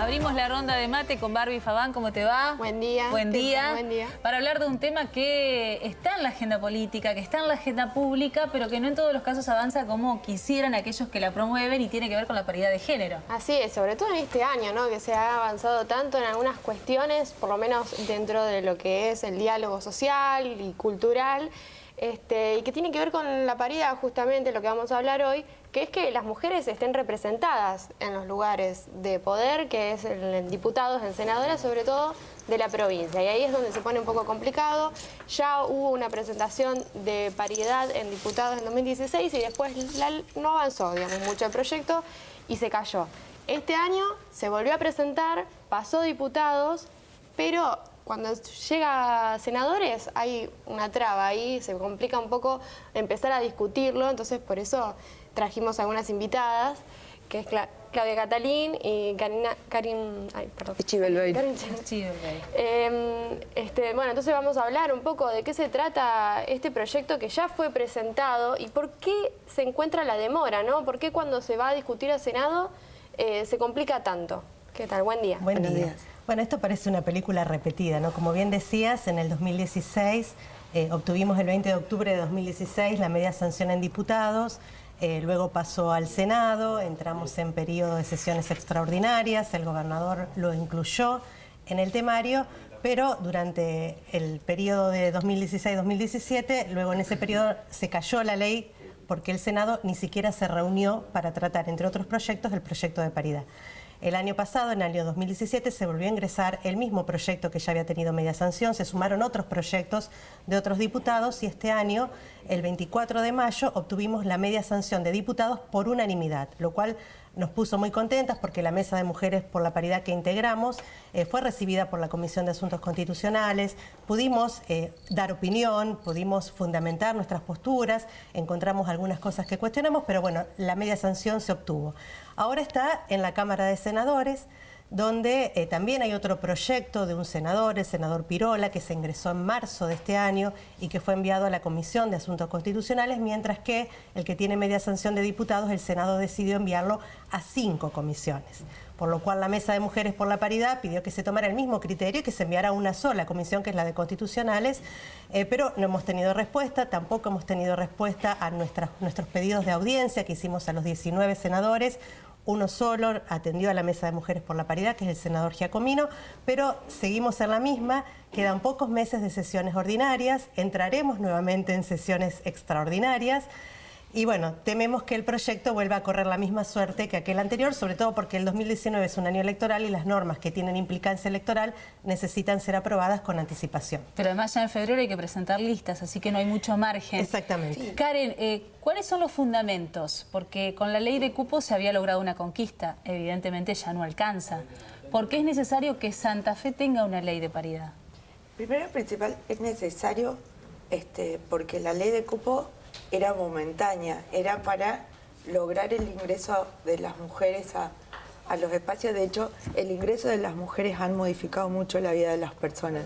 Abrimos la ronda de mate con Barbie Fabán. ¿Cómo te va? Buen día. Buen día. Buen día. Para hablar de un tema que está en la agenda política, que está en la agenda pública, pero que no en todos los casos avanza como quisieran aquellos que la promueven, y tiene que ver con la paridad de género. Así es, sobre todo en este año, ¿no? Que se ha avanzado tanto en algunas cuestiones, por lo menos dentro de lo que es el diálogo social y cultural, y que tiene que ver con la paridad, justamente lo que vamos a hablar hoy, que es que las mujeres estén representadas en los lugares de poder, que es en diputados, en senadoras, sobre todo de la provincia. Y ahí es donde se pone un poco complicado. Ya hubo una presentación de paridad en diputados en 2016 y después no avanzó, digamos, mucho el proyecto y se cayó. Este año se volvió a presentar, pasó diputados, pero cuando llega a senadores hay una traba ahí, se complica un poco empezar a discutirlo, entonces por eso trajimos algunas invitadas, que es Claudia Catalín y Karin Chibelbey. Bueno, entonces vamos a hablar un poco de qué se trata este proyecto que ya fue presentado y por qué se encuentra la demora, ¿no? ¿Por qué cuando se va a discutir al Senado se complica tanto? ¿Qué tal? Buen día. Buenos días. Bueno, esto parece una película repetida, ¿no? Como bien decías, en el 2016 obtuvimos el 20 de octubre de 2016 la media sanción en diputados, luego pasó al Senado, entramos en periodo de sesiones extraordinarias, el gobernador lo incluyó en el temario, pero durante el periodo de 2016-2017, luego en ese periodo se cayó la ley porque el Senado ni siquiera se reunió para tratar, entre otros proyectos, el proyecto de paridad. El año pasado, en el año 2017, se volvió a ingresar el mismo proyecto que ya había tenido media sanción, se sumaron otros proyectos de otros diputados y este año, el 24 de mayo, obtuvimos la media sanción de diputados por unanimidad, lo cual nos puso muy contentas porque la Mesa de Mujeres por la Paridad que integramos fue recibida por la Comisión de Asuntos Constitucionales, pudimos dar opinión, pudimos fundamentar nuestras posturas, encontramos algunas cosas que cuestionamos, pero bueno, la media sanción se obtuvo. Ahora está en la Cámara de Senadores, donde también hay otro proyecto de un senador, el senador Pirola, que se ingresó en marzo de este año y que fue enviado a la Comisión de Asuntos Constitucionales, mientras que el que tiene media sanción de diputados, el Senado decidió enviarlo a 5 comisiones. Por lo cual la Mesa de Mujeres por la Paridad pidió que se tomara el mismo criterio y que se enviara a una sola comisión, que es la de Constitucionales, pero no hemos tenido respuesta, tampoco hemos tenido respuesta a nuestros pedidos de audiencia que hicimos a los 19 senadores. Uno solo atendió a la Mesa de Mujeres por la Paridad, que es el senador Giacomino, pero seguimos en la misma, quedan pocos meses de sesiones ordinarias, entraremos nuevamente en sesiones extraordinarias y bueno, tememos que el proyecto vuelva a correr la misma suerte que aquel anterior, sobre todo porque el 2019 es un año electoral y las normas que tienen implicancia electoral necesitan ser aprobadas con anticipación. Pero además ya en febrero hay que presentar listas, así que no hay mucho margen. Exactamente. Sí. Karen, ¿cuáles son los fundamentos? Porque con la ley de cupo se había logrado una conquista, evidentemente ya no alcanza. ¿Por qué es necesario que Santa Fe tenga una ley de paridad? Primero y principal, es necesario porque la ley de cupo era momentánea, era para lograr el ingreso de las mujeres a los espacios. De hecho, el ingreso de las mujeres han modificado mucho la vida de las personas.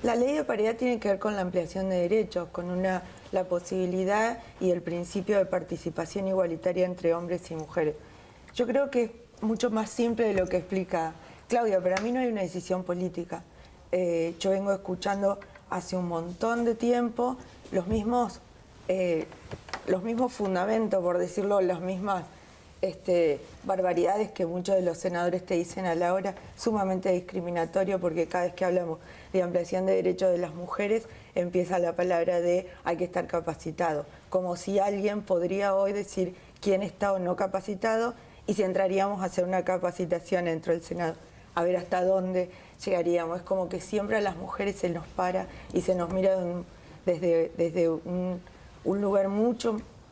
La ley de paridad tiene que ver con la ampliación de derechos, con la posibilidad y el principio de participación igualitaria entre hombres y mujeres. Yo creo que es mucho más simple de lo que explica Claudia. Para mí no hay una decisión política. Yo vengo escuchando hace un montón de tiempo los mismos fundamentos, por decirlo, las mismas barbaridades que muchos de los senadores te dicen a la hora, sumamente discriminatorio, porque cada vez que hablamos de ampliación de derechos de las mujeres empieza la palabra de hay que estar capacitado, como si alguien podría hoy decir quién está o no capacitado y si entraríamos a hacer una capacitación dentro del Senado, a ver hasta dónde llegaríamos. Es como que siempre a las mujeres se nos para y se nos mira desde un lugar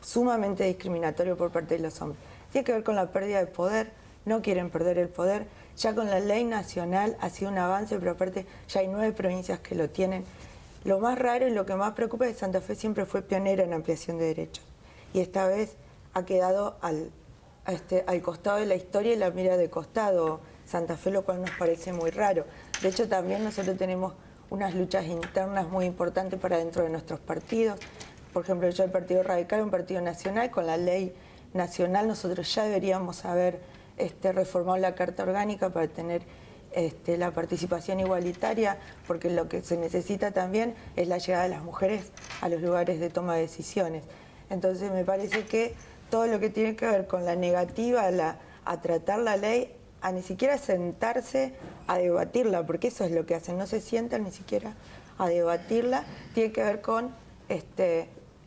sumamente discriminatorio por parte de los hombres. Tiene que ver con la pérdida de poder, no quieren perder el poder. Ya con la ley nacional ha sido un avance, pero aparte ya hay 9 provincias que lo tienen. Lo más raro y lo que más preocupa es que Santa Fe siempre fue pionera en ampliación de derechos. Y esta vez ha quedado al costado de la historia y la mira de costado Santa Fe, lo cual nos parece muy raro. De hecho, también nosotros tenemos unas luchas internas muy importantes para dentro de nuestros partidos. Por ejemplo, yo el Partido Radical, un partido nacional, con la ley nacional nosotros ya deberíamos haber reformado la Carta Orgánica para tener la participación igualitaria, porque lo que se necesita también es la llegada de las mujeres a los lugares de toma de decisiones. Entonces me parece que todo lo que tiene que ver con la negativa a tratar la ley, a ni siquiera sentarse a debatirla, porque eso es lo que hacen, no se sientan ni siquiera a debatirla, tiene que ver con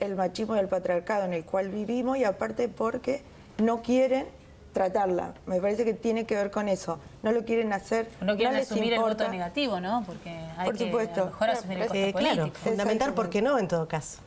el machismo y el patriarcado en el cual vivimos, y aparte porque no quieren tratarla. Me parece que tiene que ver con eso. No lo quieren hacer. No quieren les asumir importa. el voto negativo, ¿no? Porque hay Por que supuesto. a lo mejor asumir el costo Claro, político. fundamental por qué no en todo caso.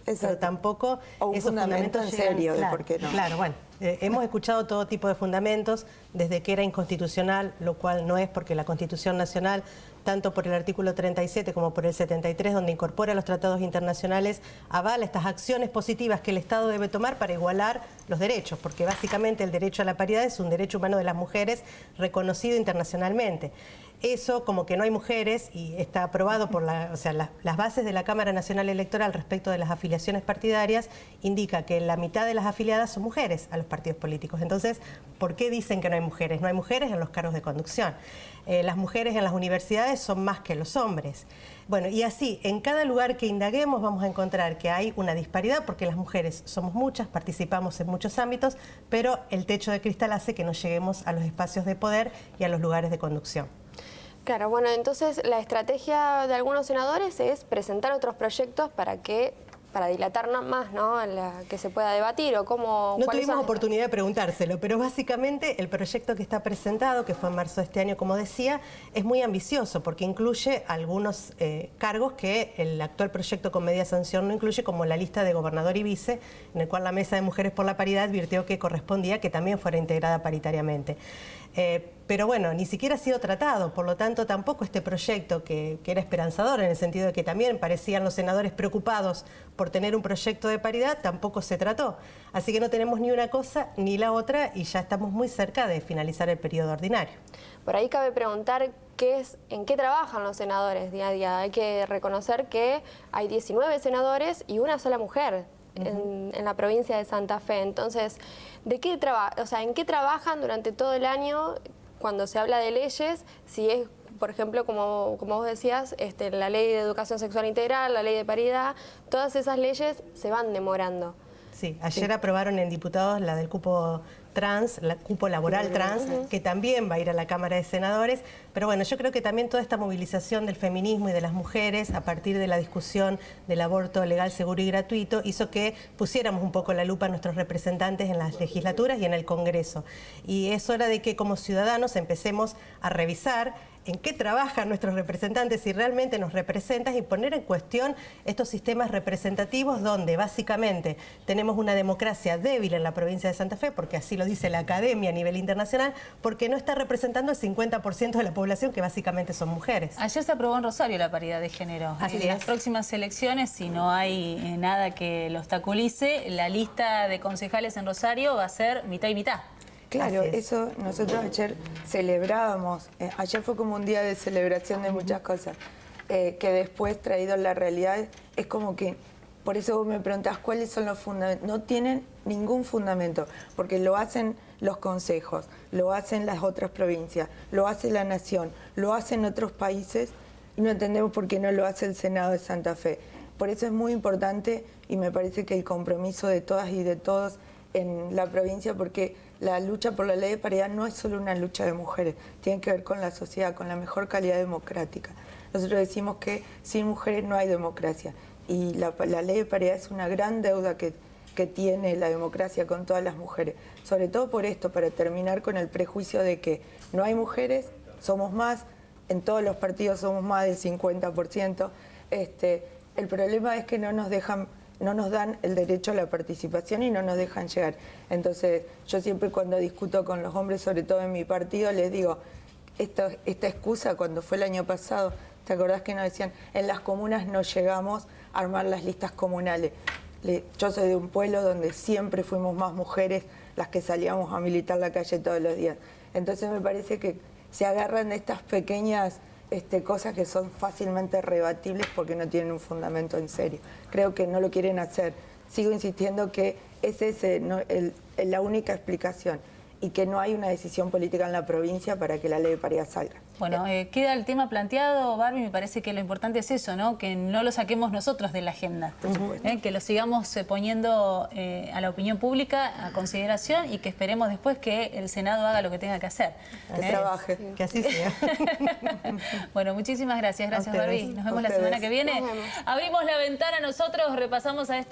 Pero tampoco o un esos fundamento en fundamentos llegan- serio de claro, por qué no. Claro, bueno, hemos escuchado todo tipo de fundamentos desde que era inconstitucional, lo cual no es, porque la Constitución Nacional, tanto por el artículo 37 como por el 73, donde incorpora los tratados internacionales, avala estas acciones positivas que el Estado debe tomar para igualar los derechos, porque básicamente el derecho a la paridad es un derecho humano de las mujeres reconocido internacionalmente. Eso, como que no hay mujeres, y está aprobado por las bases de la Cámara Nacional Electoral respecto de las afiliaciones partidarias, indica que la mitad de las afiliadas son mujeres a los partidos políticos. Entonces, ¿por qué dicen que no hay mujeres? No hay mujeres en los cargos de conducción. Las mujeres en las universidades son más que los hombres. Bueno, y así, en cada lugar que indaguemos vamos a encontrar que hay una disparidad, porque las mujeres somos muchas, participamos en muchos ámbitos, pero el techo de cristal hace que no lleguemos a los espacios de poder y a los lugares de conducción. Claro, bueno, entonces la estrategia de algunos senadores es presentar otros proyectos para dilatar más, ¿no? Que se pueda debatir o cómo. No ¿cuáles tuvimos son? oportunidad de preguntárselo, pero básicamente el proyecto que está presentado, que fue en marzo de este año, como decía, es muy ambicioso porque incluye algunos cargos que el actual proyecto con media sanción no incluye, como la lista de gobernador y vice, en el cual la Mesa de Mujeres por la Paridad advirtió que correspondía que también fuera integrada paritariamente. Pero bueno, ni siquiera ha sido tratado, por lo tanto tampoco este proyecto, que era esperanzador en el sentido de que también parecían los senadores preocupados por tener un proyecto de paridad, tampoco se trató. Así que no tenemos ni una cosa ni la otra y ya estamos muy cerca de finalizar el periodo ordinario. Por ahí cabe preguntar en qué trabajan los senadores día a día. Hay que reconocer que hay 19 senadores y una sola mujer en la provincia de Santa Fe. Entonces, ¿en qué trabajan durante todo el año cuando se habla de leyes? Si es, por ejemplo, como vos decías, la ley de educación sexual integral, la ley de paridad, todas esas leyes se van demorando. Sí, ayer aprobaron en diputados la del cupo trans, la cupo laboral trans, que también va a ir a la Cámara de Senadores. Pero bueno, yo creo que también toda esta movilización del feminismo y de las mujeres a partir de la discusión del aborto legal, seguro y gratuito hizo que pusiéramos un poco la lupa a nuestros representantes en las legislaturas y en el Congreso. Y es hora de que como ciudadanos empecemos a revisar en qué trabajan nuestros representantes, si realmente nos representan, y poner en cuestión estos sistemas representativos donde básicamente tenemos una democracia débil en la provincia de Santa Fe, porque así lo dice la academia a nivel internacional, porque no está representando el 50% de la población, que básicamente son mujeres. Ayer se aprobó en Rosario la paridad de género. Así En las es. próximas elecciones, si no hay nada que lo obstaculice, la lista de concejales en Rosario va a ser mitad y mitad. Claro, Así es. eso nosotros ayer celebrábamos. Ayer fue como un día de celebración de muchas cosas, que después, traído a la realidad, es como que, por eso vos me preguntás cuáles son los fundamentos. No tienen ningún fundamento, porque lo hacen los consejos, lo hacen las otras provincias, lo hace la nación, lo hacen otros países, y no entendemos por qué no lo hace el Senado de Santa Fe. Por eso es muy importante, y me parece que el compromiso de todas y de todos en la provincia, porque la lucha por la ley de paridad no es solo una lucha de mujeres, tiene que ver con la sociedad, con la mejor calidad democrática. Nosotros decimos que sin mujeres no hay democracia, y la ley de paridad es una gran deuda que tiene la democracia con todas las mujeres. Sobre todo por esto, para terminar con el prejuicio de que no hay mujeres, somos más, en todos los partidos somos más del 50%. El problema es que no nos dan el derecho a la participación y no nos dejan llegar. Entonces, yo siempre cuando discuto con los hombres, sobre todo en mi partido, les digo, esta excusa cuando fue el año pasado, ¿te acordás que nos decían, en las comunas no llegamos a armar las listas comunales? Yo soy de un pueblo donde siempre fuimos más mujeres las que salíamos a militar la calle todos los días. Entonces me parece que se agarran de estas pequeñas cosas que son fácilmente rebatibles porque no tienen un fundamento en serio. Creo que no lo quieren hacer. Sigo insistiendo que es la única explicación. y que no hay una decisión política en la provincia para que la ley de paridad salga. Bueno, queda el tema planteado, Barbie, me parece que lo importante es eso, ¿no? Que no lo saquemos nosotros de la agenda, que lo sigamos poniendo a la opinión pública a consideración y que esperemos después que el Senado haga lo que tenga que hacer. Que trabaje. Que así sea. Bueno, muchísimas gracias, A ustedes. Barbie. Nos vemos la A semana ustedes. que viene. Nos vemos. Abrimos la ventana nosotros, repasamos a esta...